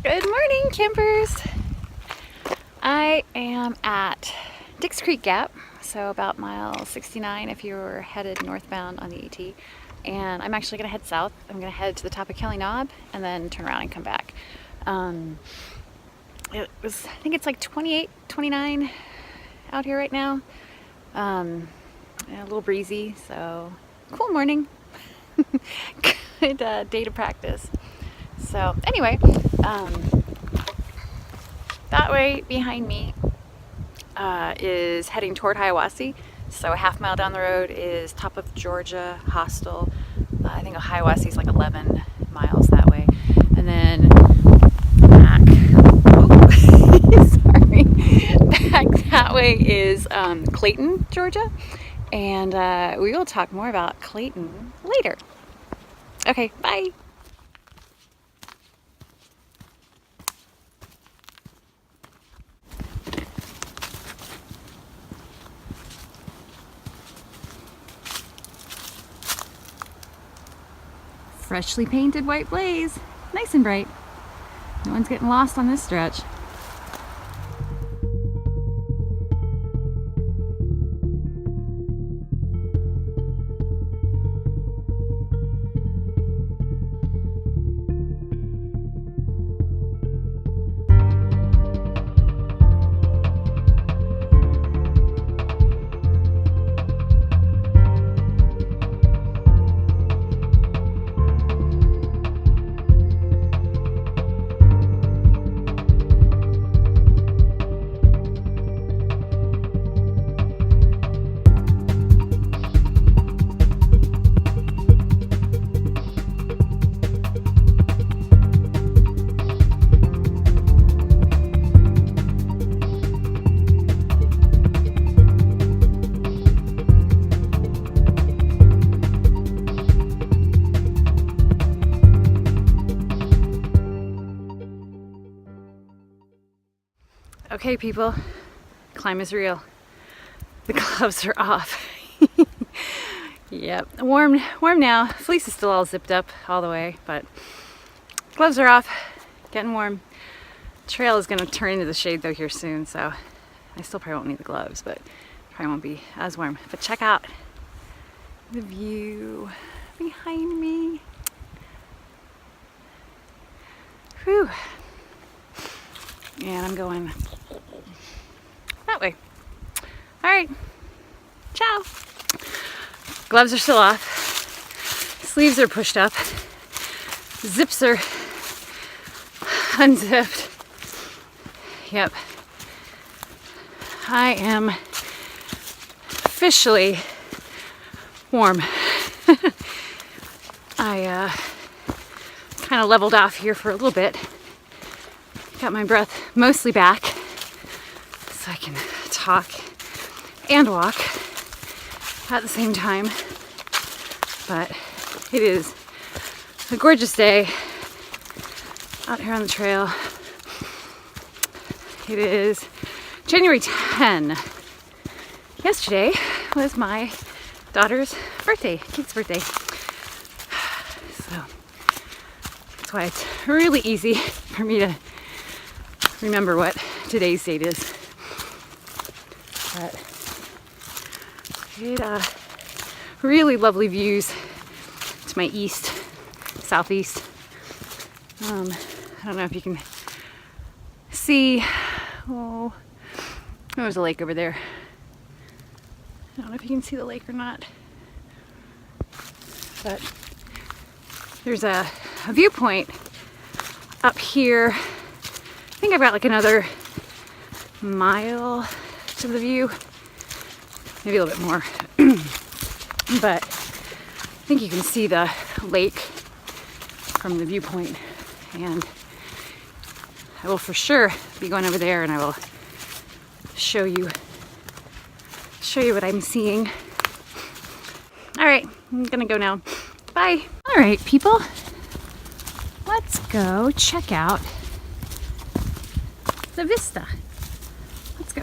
Good morning, campers. I am at Dix Creek Gap, so about mile 69 if you're headed northbound on the AT. And I'm actually going to head south. I'm going to head to the top of Kelly Knob and then turn around and come back. I think it's like 28, 29 out here right now. A little breezy, so cool morning. Good day to practice. So anyway, that way behind me is heading toward Hiawassee. So a half mile down the road is top of Georgia Hostel. I think Hiawassee is like 11 miles that way. And then back, sorry, back that way is Clayton, Georgia. And we will talk more about Clayton later. Okay, bye. Freshly painted white blaze, nice and bright. No one's getting lost on this stretch. Okay, people, climb is real. The gloves are off. Yep, warm now. Fleece is still all zipped up all the way, but gloves are off, getting warm. Trail is gonna turn into the shade though here soon, so I still probably won't need the gloves, but probably won't be as warm. But check out the view behind me. Whew. And I'm going that way. All right, ciao. Gloves are still off. Sleeves are pushed up. Zips are unzipped. Yep. I am officially warm. I kind of leveled off here for a little bit. Got my breath mostly back so I can talk and walk at the same time. But it is a gorgeous day out here on the trail. It is January 10. Yesterday was my daughter's birthday, Kate's birthday. So that's why it's really easy for me to remember what today's date is. But it really lovely views to my east, southeast. I don't know if you can see. Oh, there's a lake over there. I don't know if you can see the lake or not. But there's a viewpoint up here. I think I've got like another mile to the view, maybe a little bit more. But I think you can see the lake from the viewpoint, and I will for sure be going over there, and I will show you what I'm seeing. All right, I'm gonna go now. Bye. All right, people, let's go check out the vista. Let's go.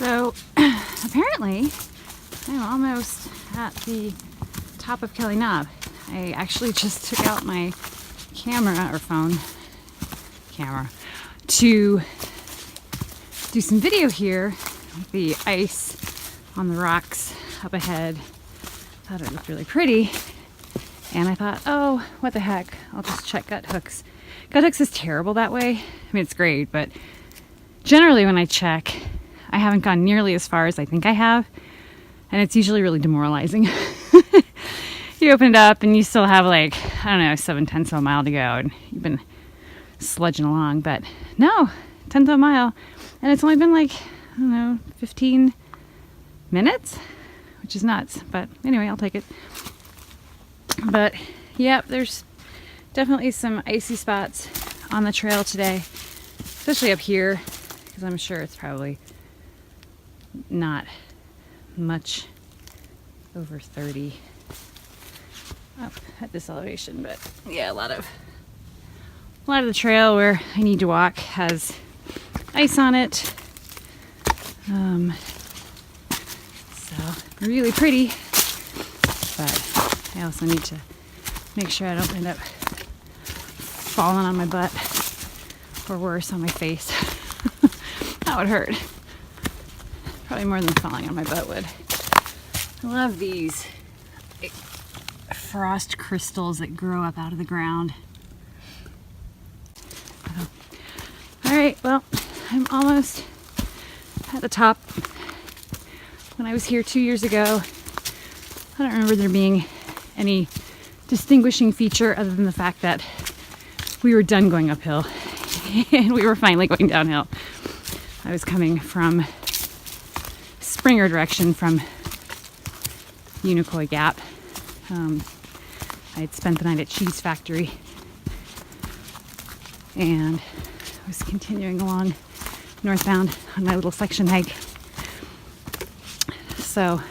So apparently I'm almost at the top of Kelly Knob. I actually just took out my camera to do some video here with the ice on the rocks up ahead. Thought it looked really pretty, and I thought, oh, what the heck, I'll just check Gut Hooks. Gut Hooks is terrible that way. I mean, it's great, but generally when I check, I haven't gone nearly as far as I think I have, and it's usually really demoralizing. You open it up and you still have like, I don't know, 7/10 of a mile to go, and you've been sludging along. But no, 10th of a mile, and it's only been like, I don't know, 15 minutes, which is nuts. But anyway, I'll take it. But yeah, there's definitely some icy spots on the trail today, especially up here, because I'm sure it's probably not much over 30 up at this elevation. But yeah, a lot of the trail where I need to walk has ice on it. So really pretty, but I also need to make sure I don't end up falling on my butt, or worse, on my face. That would hurt. Probably more than falling on my butt would. I love these frost crystals that grow up out of the ground. All right, well, I'm almost at the top. When I was here 2 years ago, I don't remember there being any distinguishing feature other than the fact that we were done going uphill and we were finally going downhill. I was coming from Springer direction from Unicoi Gap. I had spent the night at Cheese Factory and I was continuing along northbound on my little section hike. So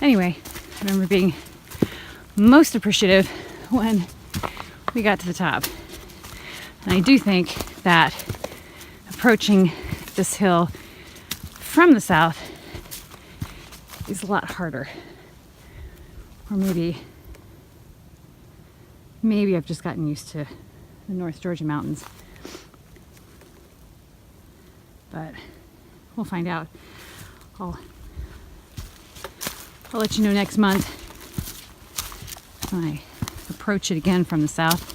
anyway, I remember being most appreciative when we got to the top. And I do think that approaching this hill from the south is a lot harder. Or maybe I've just gotten used to the North Georgia mountains. But we'll find out. I'll let you know next month when I approach it again from the south,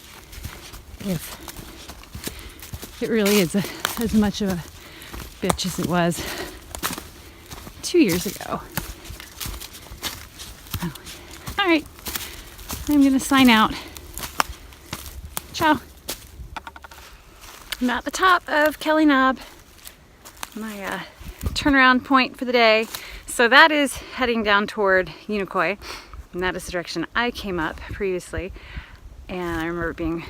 if it really is as much of a bitch as it was 2 years ago. All right, I'm gonna sign out. Ciao. I'm at the top of Kelly Knob, my turnaround point for the day. So that is heading down toward Unicoi, and that is the direction I came up previously, and I remember it being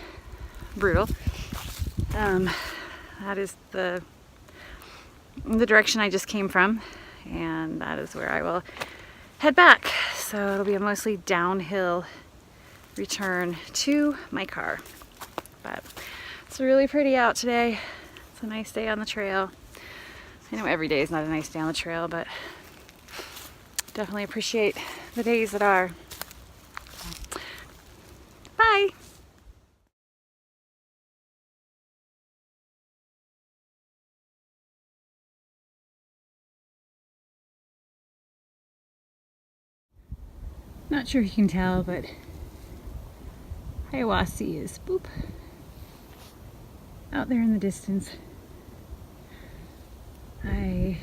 brutal. That is the direction I just came from, and that is where I will head back. So it'll be a mostly downhill return to my car. But it's really pretty out today. It's a nice day on the trail. I know every day is not a nice day on the trail, but definitely appreciate the days that are. Bye! Not sure if you can tell, but Hiawassee is boop out there in the distance. I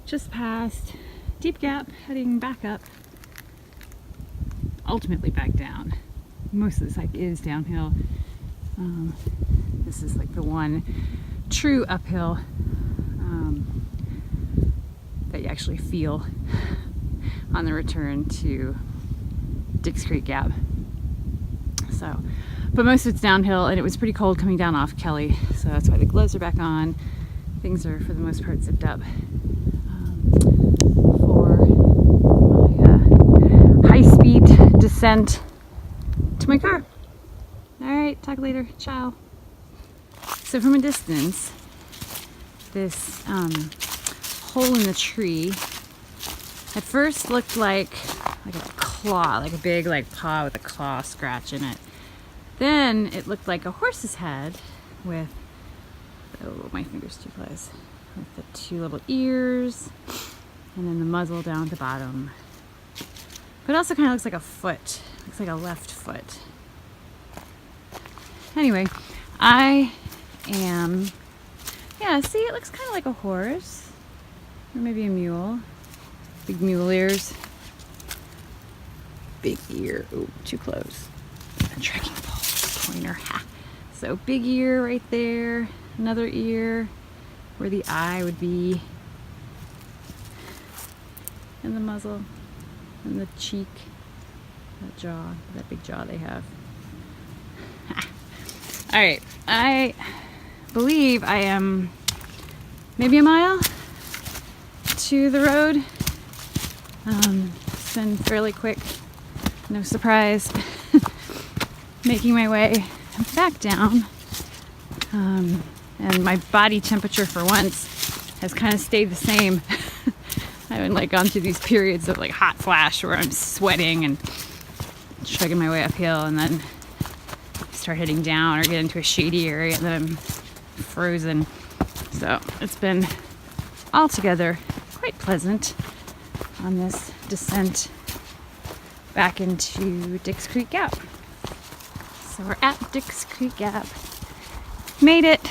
just passed Deep Gap, heading back up, ultimately back down. Most of this hike is downhill. This is like the one true uphill that you actually feel on the return to Dix Creek Gap. So, but most of it's downhill, and it was pretty cold coming down off Kelly, so that's why the gloves are back on. Things are, for the most part, zipped up for my high-speed descent to my car. All right, talk later. Ciao. So from a distance, this hole in the tree. At first looked like a claw, like a big like paw with a claw scratch in it. Then it looked like a horse's head with, oh, my finger's too close, with the two little ears and then the muzzle down at the bottom. But it also kind of looks like a foot, looks like a left foot. Anyway, I am, yeah, see, it looks kind of like a horse or maybe a mule. Big mule ears. Big ear. Oh, too close. I'm tracking pole pointer. Ha. So big ear right there. Another ear where the eye would be. And the muzzle. And the cheek. That jaw. That big jaw they have. Alright. I believe I am maybe a mile to the road. It's been fairly quick, no surprise, making my way back down. And my body temperature for once has kind of stayed the same. I haven't like gone through these periods of like hot flash where I'm sweating and chugging my way uphill and then start heading down or get into a shady area and then I'm frozen. So it's been altogether quite pleasant on this descent back into Dix Creek Gap. So we're at Dix Creek Gap. Made it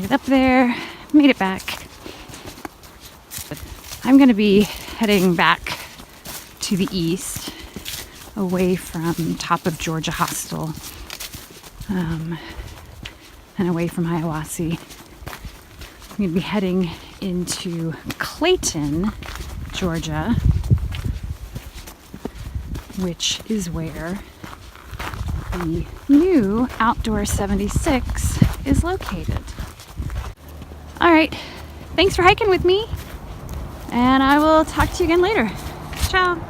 up there, made it back. I'm gonna be heading back to the east, away from top of Georgia Hostel, and away from Hiawassee. I'm gonna be heading into Clayton, Georgia, which is where the new Outdoor 76 is located. All right, thanks for hiking with me, and I will talk to you again later. Ciao.